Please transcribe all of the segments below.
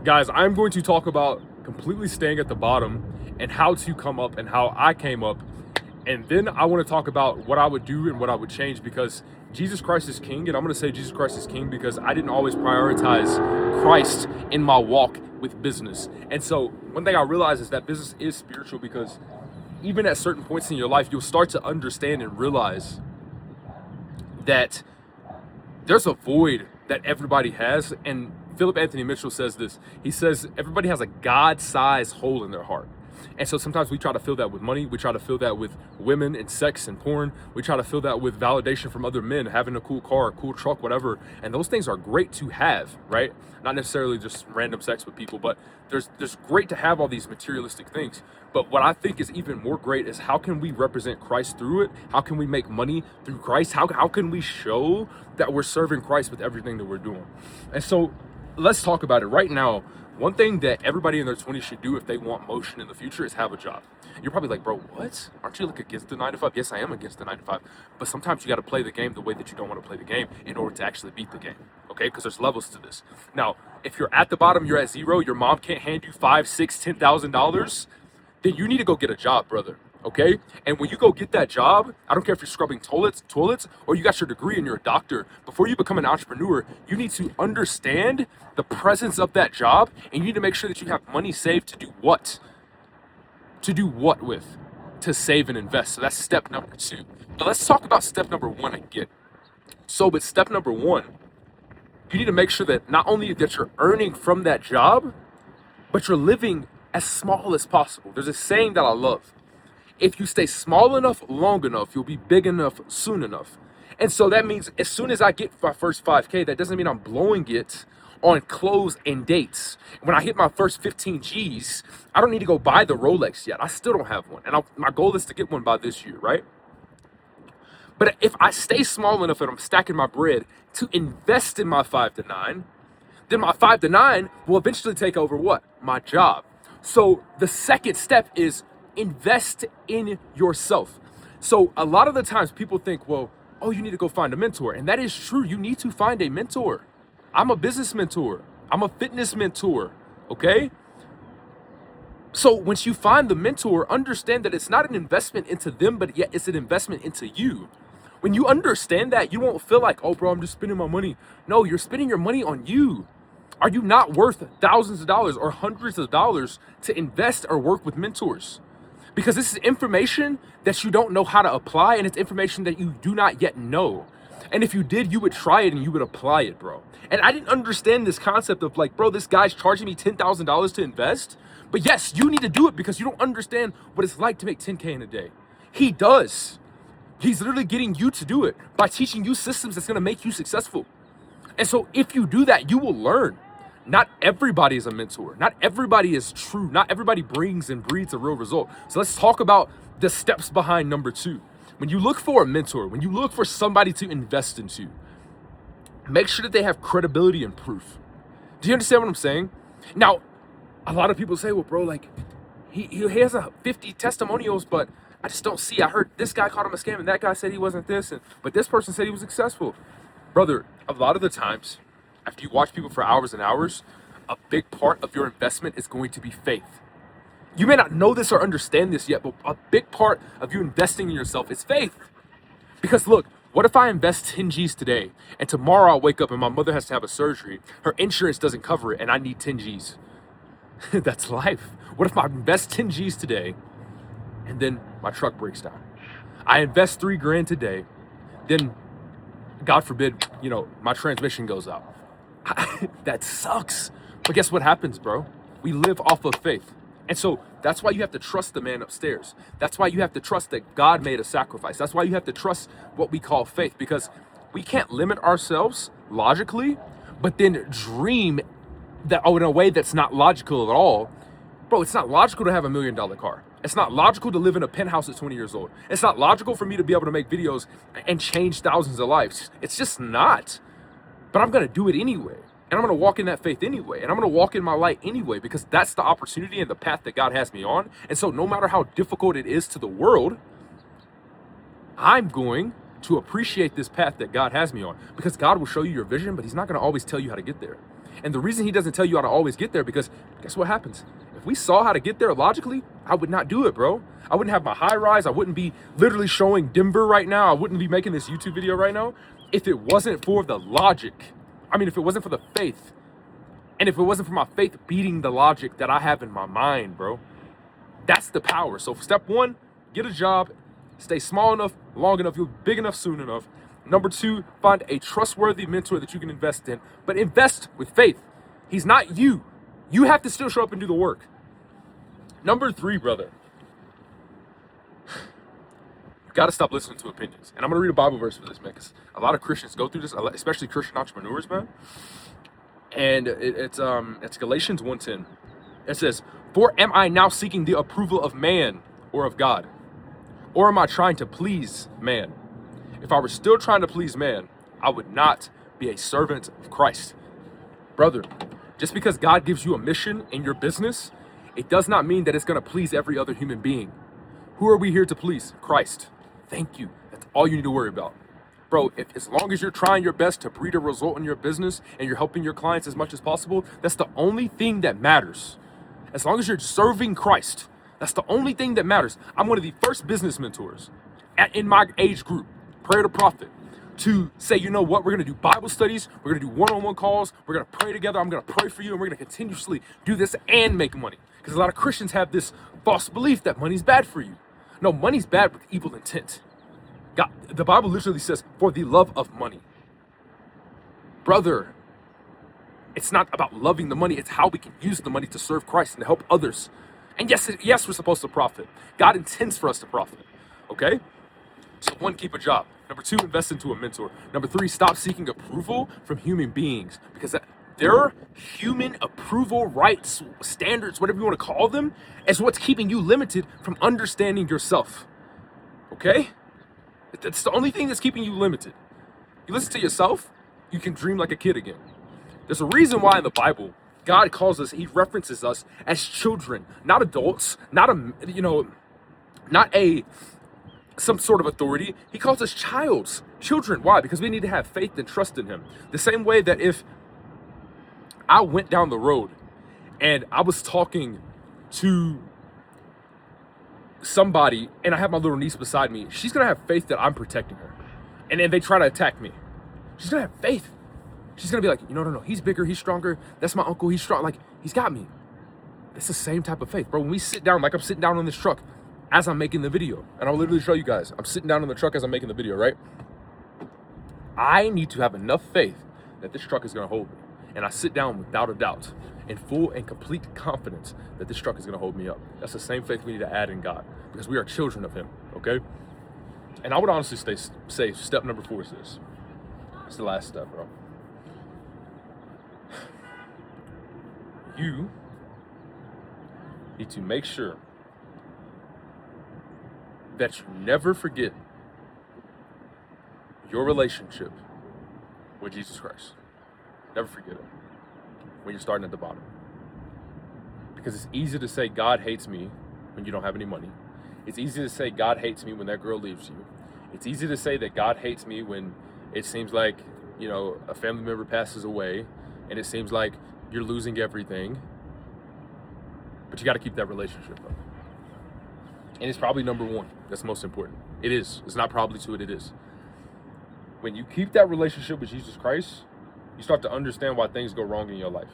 Guys, I'm going to talk about completely staying at the bottom and how to come up and how I came up. And then I want to talk about what I would do and what I would change, because Jesus Christ is king. And I'm going to say Jesus Christ is king because I didn't always prioritize Christ in my walk with business. And so one thing I realized is that business is spiritual, because even at certain points in your life, you'll start to understand and realize that there's a void that everybody has. And Philip Anthony Mitchell says this. He says everybody has a God-sized hole in their heart. And so sometimes we try to fill that with money. We try to fill that with women and sex and porn. We try to fill that with validation from other men, having a cool car, a cool truck, whatever. And those things are great to have, right? Not necessarily just random sex with people, but there's great to have all these materialistic things. But what I think is even more great is how can we represent Christ through it? How can we make money through Christ? How can we show that we're serving Christ with everything that we're doing? And so let's talk about it right now. One thing that everybody in their 20s should do if they want motion in the future is have a job. You're probably like, bro, what? Aren't you like against the 9 to 5? Yes, I am against the 9 to 5. But sometimes you got to play the game the way that you don't want to play the game in order to actually beat the game. Okay? Because there's levels to this. Now, if you're at the bottom, you're at zero, your mom can't hand you $5, $6, $10,000, then you need to go get a job, brother. Okay? And when you go get that job, I don't care if you're scrubbing toilets, or you got your degree and you're a doctor, before you become an entrepreneur, you need to understand the presence of that job, and you need to make sure that you have money saved to do what? To do what with? To save and invest. So that's step number 2. But let's talk about step number 1 again. So with step number 1, you need to make sure that not only that you're earning from that job, but you're living as small as possible. There's a saying that I love. If you stay small enough, long enough, you'll be big enough soon enough. And so that means as soon as I get my first 5K, that doesn't mean I'm blowing it on clothes and dates. When I hit my first 15 G's, I don't need to go buy the Rolex yet. I still don't have one. And my goal is to get one by this year, right? But if I stay small enough and I'm stacking my bread to invest in my 5 to 9, then my 5 to 9 will eventually take over what? My job. So the second step is invest in yourself. So a lot of the times people think, well, oh, you need to go find a mentor. And that is true. You need to find a mentor. I'm a business mentor. I'm a fitness mentor. Okay? So once you find the mentor, understand that it's not an investment into them, but yet it's an investment into you. When you understand that, you won't feel like, oh, bro, I'm just spending my money. No, you're spending your money on you. Are you not worth thousands of dollars or hundreds of dollars to invest or work with mentors? Because this is information that you don't know how to apply, and it's information that you do not yet know. And if you did, you would try it and you would apply it, bro. And I didn't understand this concept of like, bro, this guy's charging me $10,000 to invest. But yes, you need to do it because you don't understand what it's like to make 10K in a day. He does. He's literally getting you to do it by teaching you systems that's going to make you successful. And so if you do that, you will learn. Not everybody is a mentor. Not everybody is true. Not everybody brings and breeds a real result. So let's talk about the steps behind number 2. When you look for a mentor, when you look for somebody to invest into, make sure that they have credibility and proof. Do you understand what I'm saying? Now, a lot of people say, well, bro, like, he has 50 testimonials, but I just don't see. I heard this guy called him a scam, and that guy said he wasn't this, but this person said he was successful. Brother, a lot of the times, after you watch people for hours and hours, a big part of your investment is going to be faith. You may not know this or understand this yet, but a big part of you investing in yourself is faith. Because look, what if I invest 10 G's today, and tomorrow I wake up and my mother has to have a surgery, her insurance doesn't cover it, and I need 10 G's? That's life. What if I invest 10 G's today, and then my truck breaks down? I invest 3 grand today, then God forbid, my transmission goes out. That sucks. But guess what happens, bro? We live off of faith. And so that's why you have to trust the man upstairs. That's why you have to trust that God made a sacrifice. That's why you have to trust what we call faith, because we can't limit ourselves logically, but then dream that in a way that's not logical at all. Bro, it's not logical to have $1 million car. It's not logical to live in a penthouse at 20 years old. It's not logical for me to be able to make videos and change thousands of lives. It's just not. But I'm going to do it anyway. And I'm going to walk in that faith anyway. And I'm going to walk in my light anyway, because that's the opportunity and the path that God has me on. And so no matter how difficult it is to the world, I'm going to appreciate this path that God has me on, because God will show you your vision, but he's not going to always tell you how to get there. And the reason he doesn't tell you how to always get there, because guess what happens? If we saw how to get there logically, I would not do it, bro. I wouldn't have my high rise. I wouldn't be literally showing Denver right now. I wouldn't be making this YouTube video right now if it wasn't for the logic. I mean, if it wasn't for the faith. And if it wasn't for my faith beating the logic that I have in my mind, bro. That's the power. So step one, get a job, stay small enough, long enough, you'll be big enough soon enough. Number two, find a trustworthy mentor that you can invest in, but invest with faith. He's not you. You have to still show up and do the work. Number three, brother, you got to stop listening to opinions. And I'm going to read a Bible verse for this, man, because a lot of Christians go through this, especially Christian entrepreneurs, man. And it's Galatians 1:10. It says, "For am I now seeking the approval of man or of God? Or am I trying to please man? If I were still trying to please man, I would not be a servant of Christ." Brother, just because God gives you a mission in your business, it does not mean that it's going to please every other human being. Who are we here to please? Christ. Thank you. That's all you need to worry about. Bro, as long as you're trying your best to breed a result in your business and you're helping your clients as much as possible, that's the only thing that matters. As long as you're serving Christ, that's the only thing that matters. I'm one of the first business mentors in my age group, Prayer to Profit, to say, you know what, we're going to do Bible studies, we're going to do one-on-one calls, we're going to pray together, I'm going to pray for you, and we're going to continuously do this and make money. Because a lot of Christians have this false belief that money's bad for you. No, money's bad with evil intent. God, the Bible literally says, for the love of money. Brother, it's not about loving the money, it's how we can use the money to serve Christ and to help others. And yes, we're supposed to profit. God intends for us to profit, okay? So one, keep a job. Number two, invest into a mentor. Number three, stop seeking approval from human beings, because their human approval rights, standards, whatever you want to call them, is what's keeping you limited from understanding yourself, okay? That's the only thing that's keeping you limited. You listen to yourself, you can dream like a kid again. There's a reason why in the Bible, God calls us, he references us as children, not adults, not some sort of authority. He calls us children. Why? Because we need to have faith and trust in him. The same way that if I went down the road and I was talking to somebody and I have my little niece beside me, she's gonna have faith that I'm protecting her. And then they try to attack me. She's gonna have faith. She's gonna be like, no, he's bigger, he's stronger. That's my uncle, he's strong. Like, he's got me. It's the same type of faith, bro. When we sit down, like I'm sitting down on this truck as I'm making the video, and I'll literally show you guys, I'm sitting down on the truck as I'm making the video, right? I need to have enough faith that this truck is gonna hold me. And I sit down without a doubt, in full and complete confidence that this truck is gonna hold me up. That's the same faith we need to add in God, because we are children of him, okay? And I would honestly say step number 4 is this. It's the last step, bro. You need to make sure that you never forget your relationship with Jesus Christ. Never forget it when you're starting at the bottom. Because it's easy to say God hates me when you don't have any money. It's easy to say God hates me when that girl leaves you. It's easy to say that God hates me when it seems like, a family member passes away and it seems like you're losing everything. But you got to keep that relationship up. And it's probably number 1. That's most important. It is. It's not probably 2, it is. When you keep that relationship with Jesus Christ, you start to understand why things go wrong in your life.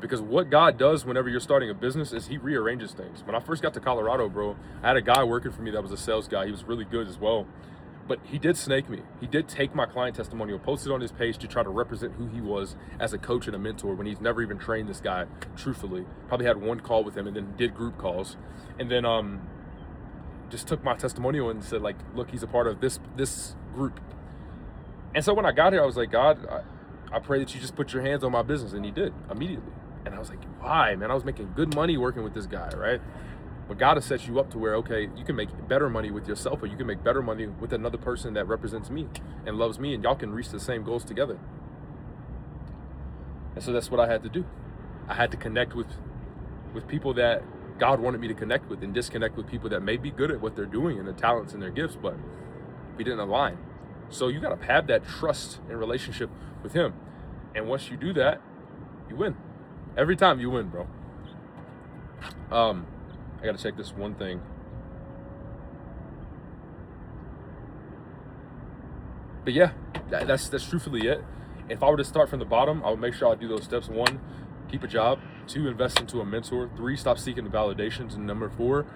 Because what God does whenever you're starting a business is he rearranges things. When I first got to Colorado, bro, I had a guy working for me that was a sales guy. He was really good as well. But he did snake me. He did take my client testimonial, post it on his page to try to represent who he was as a coach and a mentor when he's never even trained this guy, truthfully. Probably had one call with him and then did group calls. And then just took my testimonial and said, like, look, he's a part of this group. And so when I got here, I was like, God, I pray that you just put your hands on my business. And he did immediately. And I was like, why, man? I was making good money working with this guy, right? But God has set you up to where, okay, you can make better money with yourself, or you can make better money with another person that represents me and loves me, and y'all can reach the same goals together. And so that's what I had to do. I had to connect with people that God wanted me to connect with, and disconnect with people that may be good at what they're doing and their talents and their gifts, but we didn't align. So you got to have that trust and relationship with him. And once you do that, You win. Every time you win, bro. I gotta check this one thing. But yeah, that's truthfully it. If I were to start from the bottom, I would make sure I do those steps. 1, keep a job. 2, invest into a mentor. 3, stop seeking the validations. And number 4,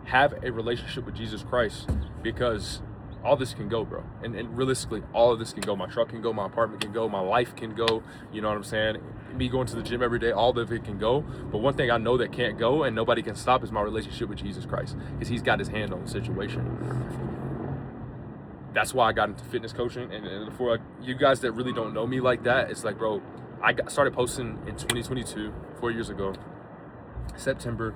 have a relationship with Jesus Christ, because all this can go, bro. And realistically, all of this can go. My truck can go, my apartment can go, my life can go. You know what I'm saying? Me going to the gym every day, all of it can go. But one thing I know that can't go and nobody can stop is my relationship with Jesus Christ, because he's got his hand on the situation. That's why I got into fitness coaching. And for you guys that really don't know me like that, it's like, bro, started posting in 2022, 4 years ago, September.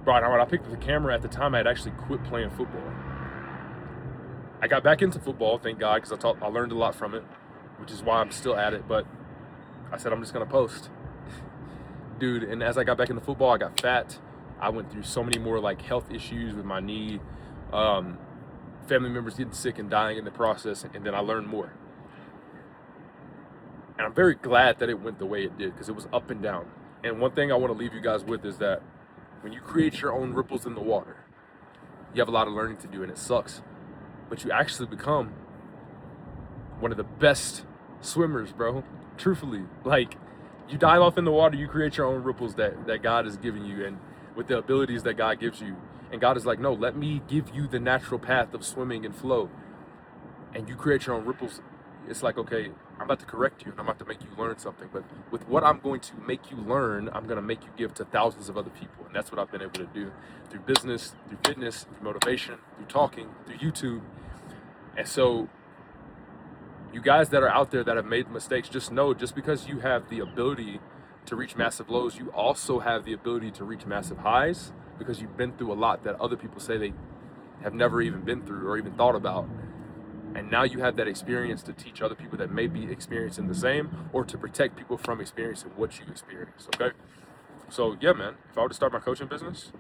Bro, when I picked up the camera at the time, I had actually quit playing football. I got back into football, thank God, because I learned a lot from it, which is why I'm still at it. But I said, I'm just going to post. Dude, and as I got back into football, I got fat. I went through so many more like health issues with my knee. Family members getting sick and dying in the process, and then I learned more. And I'm very glad that it went the way it did, because it was up and down. And one thing I want to leave you guys with is that when you create your own ripples in the water, you have a lot of learning to do, and it sucks. But you actually become one of the best swimmers, bro. Truthfully, like, you dive off in the water, you create your own ripples that God has given you, and with the abilities that God gives you. And God is like, no, let me give you the natural path of swimming and flow. And you create your own ripples. It's like, okay, I'm about to correct you and I'm about to make you learn something. But with what I'm going to make you learn, I'm going to make you give to thousands of other people. And that's what I've been able to do through business, through fitness, through motivation, through talking, through YouTube. And so you guys that are out there that have made mistakes, just know, just because you have the ability to reach massive lows, you also have the ability to reach massive highs, because you've been through a lot that other people say they have never even been through or even thought about. And now you have that experience to teach other people that may be experiencing the same, or to protect people from experiencing what you experienced, okay? So yeah, man, if I were to start my coaching business,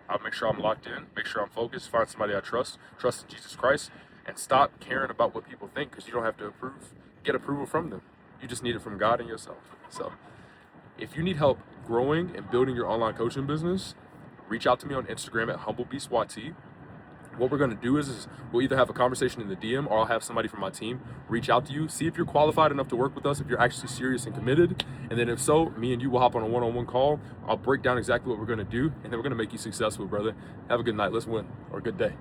I'll make sure I'm locked in, make sure I'm focused, find somebody I trust in Jesus Christ, and stop caring about what people think, because you don't have to get approval from them. You just need it from God and yourself. So if you need help growing and building your online coaching business, reach out to me on Instagram at HumbleBeastYT. What we're going to do is we'll either have a conversation in the DM, or I'll have somebody from my team reach out to you, see if you're qualified enough to work with us, if you're actually serious and committed. And then if so, me and you will hop on a one-on-one call. I'll break down exactly what we're going to do, and then we're going to make you successful, brother. Have a good night. Let's win. Or a good day.